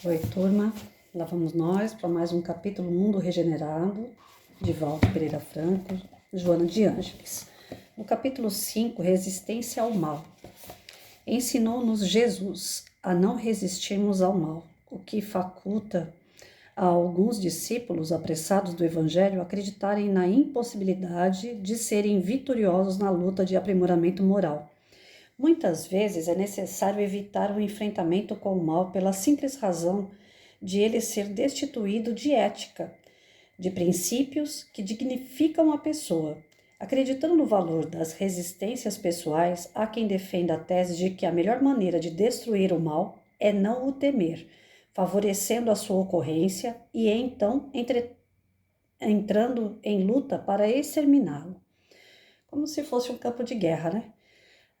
Oi, turma. Lá vamos nós para mais um capítulo Mundo Regenerado, de Walter Pereira Franco, Joana de Ângeles. No capítulo 5, Resistência ao Mal. Ensinou-nos Jesus a não resistirmos ao mal, o que faculta a alguns discípulos apressados do Evangelho acreditarem na impossibilidade de serem vitoriosos na luta de aprimoramento moral. Muitas vezes é necessário evitar o enfrentamento com o mal pela simples razão de ele ser destituído de ética, de princípios que dignificam a pessoa. Acreditando no valor das resistências pessoais, há quem defenda a tese de que a melhor maneira de destruir o mal é não o temer, favorecendo a sua ocorrência e então entrando em luta para exterminá-lo. Como se fosse um campo de guerra, né?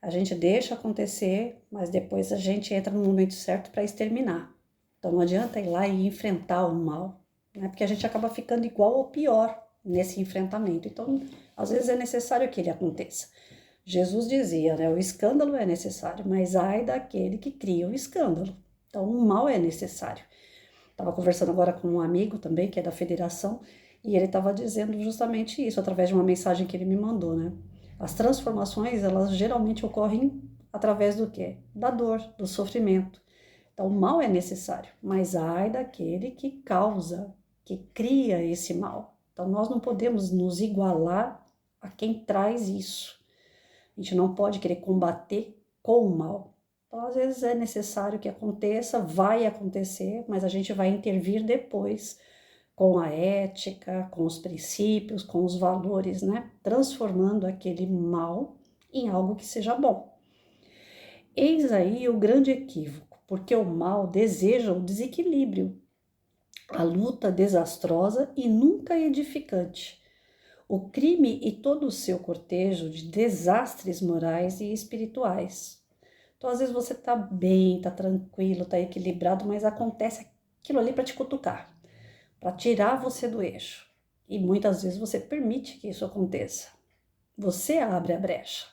A gente deixa acontecer, mas depois a gente entra no momento certo para exterminar. Então não adianta ir lá e enfrentar o mal, né? Porque a gente acaba ficando igual ou pior nesse enfrentamento. Então, às vezes é necessário que ele aconteça. Jesus dizia, né? O escândalo é necessário, mas ai daquele que cria o escândalo. Então, o mal é necessário. Estava conversando agora com um amigo também, que é da federação, e ele estava dizendo justamente isso, através de uma mensagem que ele me mandou, né? As transformações, elas geralmente ocorrem através do quê? Da dor, do sofrimento. Então, o mal é necessário, mas ai daquele que causa, que cria esse mal. Então, nós não podemos nos igualar a quem traz isso. A gente não pode querer combater com o mal. Então, às vezes é necessário que aconteça, vai acontecer, mas a gente vai intervir depois com a ética, com os princípios, com os valores, né? Transformando aquele mal em algo que seja bom. Eis aí o grande equívoco, porque o mal deseja o desequilíbrio, a luta desastrosa e nunca edificante, o crime e todo o seu cortejo de desastres morais e espirituais. Então, às vezes você tá bem, tá tranquilo, tá equilibrado, mas acontece aquilo ali para te cutucar, para tirar você do eixo. E muitas vezes você permite que isso aconteça. Você abre a brecha.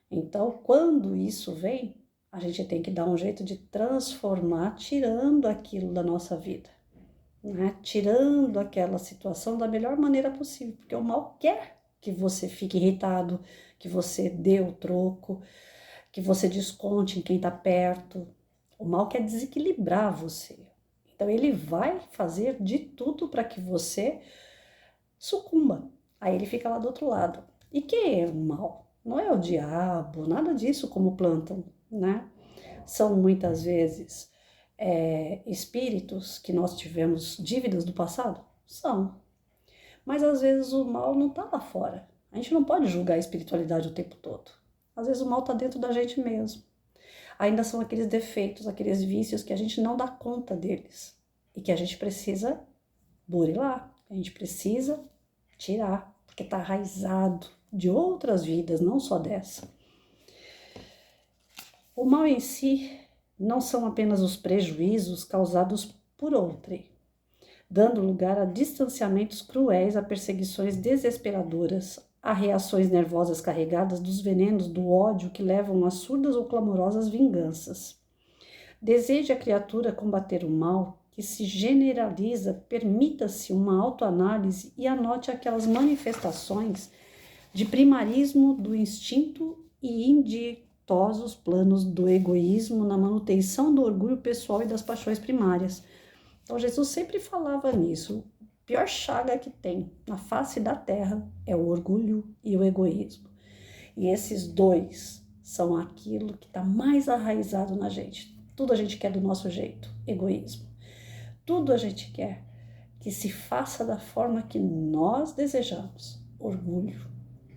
Então, quando isso vem, a gente tem que dar um jeito de transformar, tirando aquilo da nossa vida, né? Tirando aquela situação da melhor maneira possível, porque o mal quer que você fique irritado, que você dê o troco, que você desconte em quem está perto. O mal quer desequilibrar você. Então ele vai fazer de tudo para que você sucumba. Aí ele fica lá do outro lado. E quem é o mal? Não é o diabo, nada disso como plantam, né? São muitas vezes espíritos que nós tivemos dívidas do passado? São. Mas às vezes o mal não está lá fora. A gente não pode julgar a espiritualidade o tempo todo. Às vezes o mal está dentro da gente mesmo. Ainda são aqueles defeitos, aqueles vícios que a gente não dá conta deles e que a gente precisa burilar, a gente precisa tirar, porque está arraizado de outras vidas, não só dessa. O mal em si não são apenas os prejuízos causados por outrem, dando lugar a distanciamentos cruéis, a perseguições desesperadoras, a reações nervosas carregadas dos venenos do ódio que levam a surdas ou clamorosas vinganças. Deseje a criatura combater o mal que se generaliza, permita-se uma autoanálise e anote aquelas manifestações de primarismo do instinto e inditosos planos do egoísmo na manutenção do orgulho pessoal e das paixões primárias. Então, Jesus sempre falava nisso. A pior chaga que tem na face da terra é o orgulho e o egoísmo. E esses dois são aquilo que está mais arraizado na gente. Tudo a gente quer do nosso jeito, egoísmo. Tudo a gente quer que se faça da forma que nós desejamos, orgulho.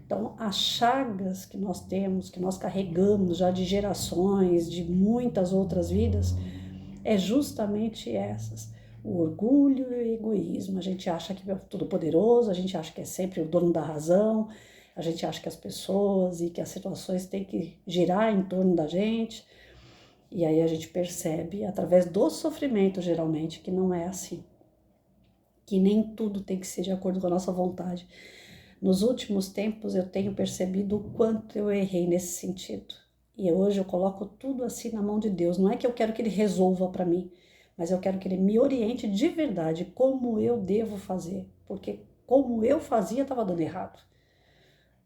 Então, as chagas que nós temos, que nós carregamos já de gerações, de muitas outras vidas, é justamente essas. O orgulho e o egoísmo. A gente acha que é tudo poderoso, a gente acha que é sempre o dono da razão, a gente acha que as pessoas e que as situações têm que girar em torno da gente. E aí a gente percebe, através do sofrimento, geralmente, que não é assim. Que nem tudo tem que ser de acordo com a nossa vontade. Nos últimos tempos eu tenho percebido o quanto eu errei nesse sentido. E hoje eu coloco tudo assim na mão de Deus. Não é que eu quero que Ele resolva para mim, mas eu quero que ele me oriente de verdade como eu devo fazer, porque como eu fazia estava dando errado,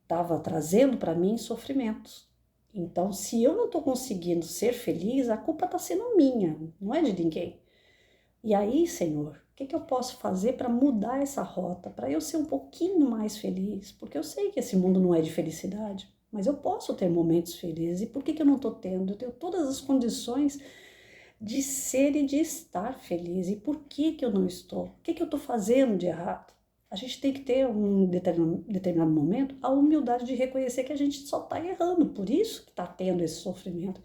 estava trazendo para mim sofrimentos. Então, se eu não estou conseguindo ser feliz, a culpa está sendo minha, não é de ninguém. E aí, Senhor, o que eu posso fazer para mudar essa rota, para eu ser um pouquinho mais feliz? Porque eu sei que esse mundo não é de felicidade, mas eu posso ter momentos felizes. E por que eu não estou tendo? Eu tenho todas as condições de ser e de estar feliz. E por que eu não estou? O que eu estou fazendo de errado? A gente tem que ter um determinado momento a humildade de reconhecer que a gente só está errando, por isso que está tendo esse sofrimento.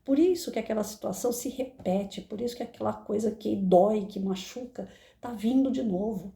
Por isso que aquela situação se repete, por isso que aquela coisa que dói, que machuca, está vindo de novo.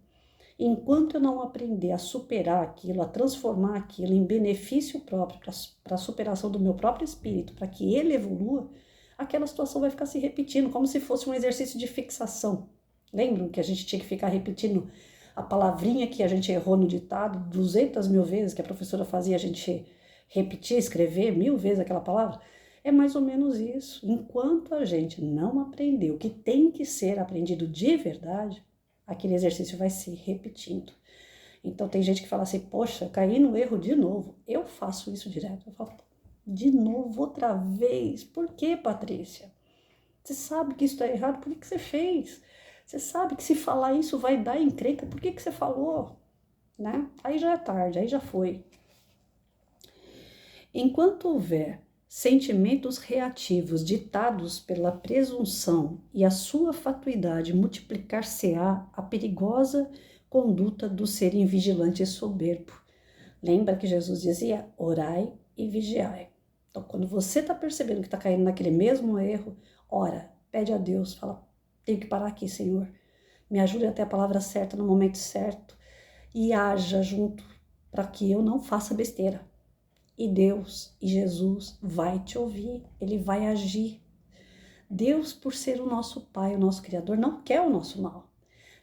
Enquanto eu não aprender a superar aquilo, a transformar aquilo em benefício próprio, para a superação do meu próprio espírito, para que ele evolua, aquela situação vai ficar se repetindo, como se fosse um exercício de fixação. Lembram que a gente tinha que ficar repetindo a palavrinha que a gente errou no ditado 200 mil vezes, que a professora fazia a gente repetir, escrever 1000 vezes aquela palavra? É mais ou menos isso. Enquanto a gente não aprender o que tem que ser aprendido de verdade, aquele exercício vai se repetindo. Então tem gente que fala assim, poxa, caí no erro de novo. Eu faço isso direto. Eu falo, de novo, outra vez. Por que, Patrícia? Você sabe que isso está errado, por que você fez? Você sabe que se falar isso vai dar encrenca, por que você falou? Né? Aí já é tarde, aí já foi. Enquanto houver sentimentos reativos ditados pela presunção e a sua fatuidade multiplicar-se-á a perigosa conduta do ser invigilante e soberbo. Lembra que Jesus dizia, orai e vigiai. Então, quando você está percebendo que está caindo naquele mesmo erro, ora, pede a Deus, fala, tenho que parar aqui, Senhor. Me ajude a ter a palavra certa no momento certo e haja junto para que eu não faça besteira. E Deus e Jesus vai te ouvir, Ele vai agir. Deus, por ser o nosso Pai, o nosso Criador, não quer o nosso mal.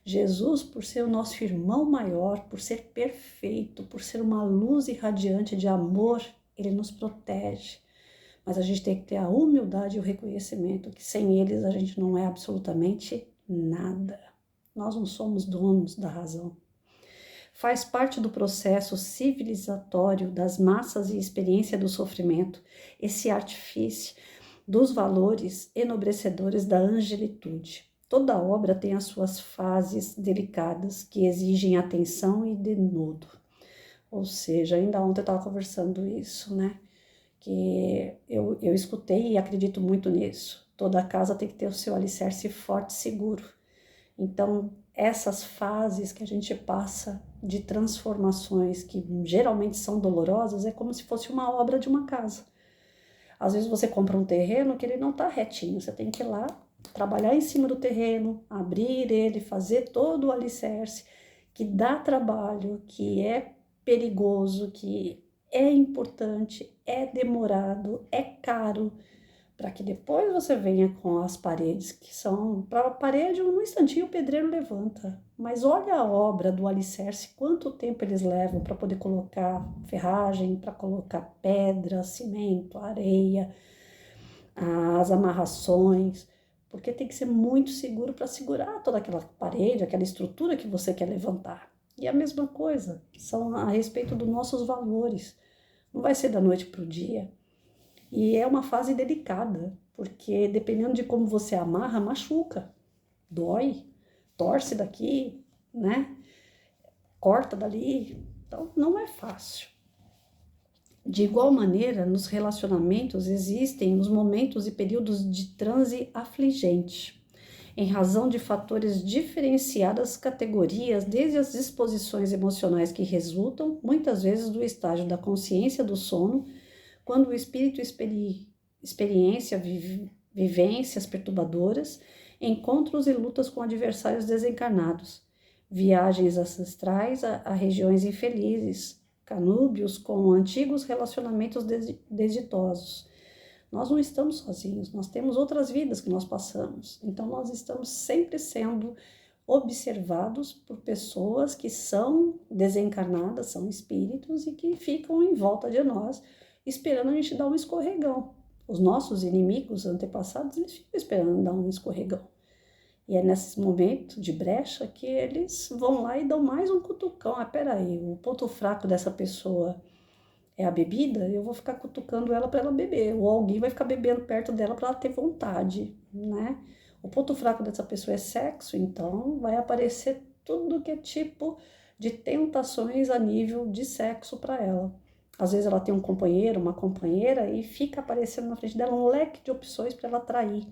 Jesus, por ser o nosso irmão maior, por ser perfeito, por ser uma luz irradiante de amor, Ele nos protege. Mas a gente tem que ter a humildade e o reconhecimento que sem eles a gente não é absolutamente nada. Nós não somos donos da razão. Faz parte do processo civilizatório das massas e experiência do sofrimento, esse artifício dos valores enobrecedores da angelitude. Toda obra tem as suas fases delicadas que exigem atenção e denodo. Ou seja, ainda ontem eu estava conversando isso, né? Que eu escutei e acredito muito nisso. Toda casa tem que ter o seu alicerce forte e seguro. Então, essas fases que a gente passa de transformações, que geralmente são dolorosas, é como se fosse uma obra de uma casa. Às vezes você compra um terreno que ele não está retinho, você tem que ir lá, trabalhar em cima do terreno, abrir ele, fazer todo o alicerce, que dá trabalho, que é perigoso, que é importante, é demorado, é caro, para que depois você venha com as paredes, que são, para a parede, num instantinho o pedreiro levanta. Mas olha a obra do alicerce, quanto tempo eles levam para poder colocar ferragem, para colocar pedra, cimento, areia, as amarrações, porque tem que ser muito seguro para segurar toda aquela parede, aquela estrutura que você quer levantar. E a mesma coisa, são a respeito dos nossos valores. Não vai ser da noite para o dia. E é uma fase delicada, porque dependendo de como você amarra, machuca, dói, torce daqui, né? Corta dali. Então, não é fácil. De igual maneira, nos relacionamentos existem os momentos e períodos de transe afligente, em razão de fatores diferenciadas categorias, desde as disposições emocionais que resultam, muitas vezes, do estágio da consciência do sono, quando o espírito experiencia vivências perturbadoras, encontros e lutas com adversários desencarnados, viagens ancestrais a regiões infelizes, canúbios com antigos relacionamentos desditosos. Nós não estamos sozinhos, nós temos outras vidas que nós passamos, então nós estamos sempre sendo observados por pessoas que são desencarnadas, são espíritos e que ficam em volta de nós, esperando a gente dar um escorregão. Os nossos inimigos antepassados, eles ficam esperando dar um escorregão. E é nesse momento de brecha que eles vão lá e dão mais um cutucão. Ah, peraí, o ponto fraco dessa pessoa é a bebida, eu vou ficar cutucando ela para ela beber. Ou alguém vai ficar bebendo perto dela para ela ter vontade, né? O ponto fraco dessa pessoa é sexo, então vai aparecer tudo que é tipo de tentações a nível de sexo para ela. Às vezes ela tem um companheiro, uma companheira e fica aparecendo na frente dela um leque de opções para ela atrair.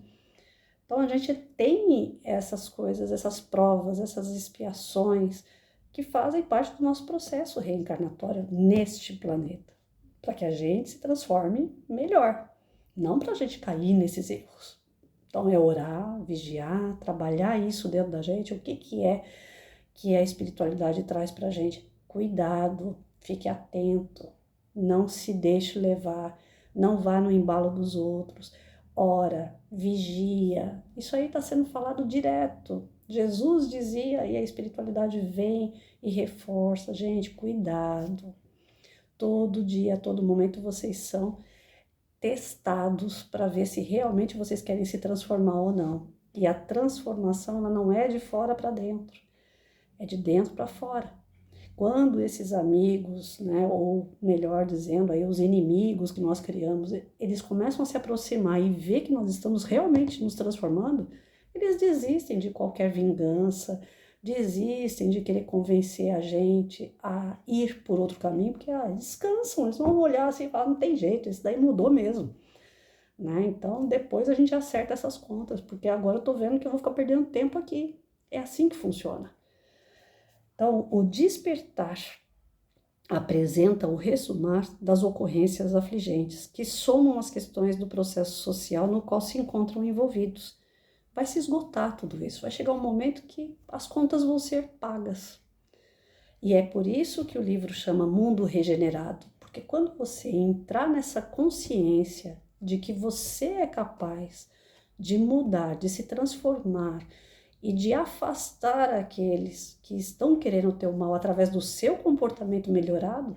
Então a gente tem essas coisas, essas provas, essas expiações que fazem parte do nosso processo reencarnatório neste planeta, para que a gente se transforme melhor, não para a gente cair nesses erros. Então é orar, vigiar, trabalhar isso dentro da gente, o que a espiritualidade traz para a gente. Cuidado, fique atento, não se deixe levar, não vá no embalo dos outros. Ora, vigia, isso aí está sendo falado direto. Jesus dizia e a espiritualidade vem e reforça. Gente, cuidado. Todo dia, a todo momento vocês são testados para ver se realmente vocês querem se transformar ou não. E a transformação ela não é de fora para dentro, é de dentro para fora. Quando esses amigos, né, ou melhor dizendo, aí os inimigos que nós criamos, eles começam a se aproximar e ver que nós estamos realmente nos transformando, eles desistem de qualquer vingança, desistem de querer convencer a gente a ir por outro caminho, porque descansam, eles vão olhar assim e falar, não tem jeito, isso daí mudou mesmo. Né? Então, depois a gente acerta essas contas, porque agora eu tô vendo que eu vou ficar perdendo tempo aqui. É assim que funciona. Então, o despertar apresenta o ressumar das ocorrências afligentes, que somam as questões do processo social no qual se encontram envolvidos. Vai se esgotar tudo isso, vai chegar um momento que as contas vão ser pagas. E é por isso que o livro chama Mundo Regenerado, porque quando você entrar nessa consciência de que você é capaz de mudar, de se transformar, e de afastar aqueles que estão querendo o teu mal através do seu comportamento melhorado,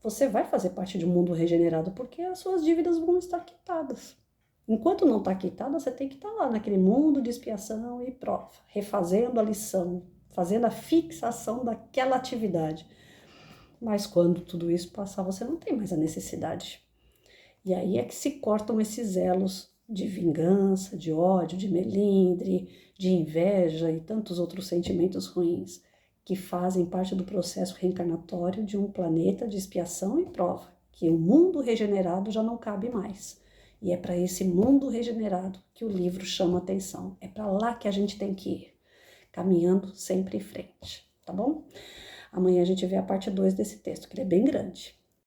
você vai fazer parte de um mundo regenerado, porque as suas dívidas vão estar quitadas. Enquanto não está quitada, você tem que estar lá naquele mundo de expiação e prova, refazendo a lição, fazendo a fixação daquela atividade. Mas quando tudo isso passar, você não tem mais a necessidade. E aí é que se cortam esses elos de vingança, de ódio, de melindre, de inveja e tantos outros sentimentos ruins que fazem parte do processo reencarnatório de um planeta de expiação e prova, que o mundo regenerado já não cabe mais. E é para esse mundo regenerado que o livro chama atenção. É para lá que a gente tem que ir, caminhando sempre em frente, tá bom? Amanhã a gente vê a parte 2 desse texto, que ele é bem grande.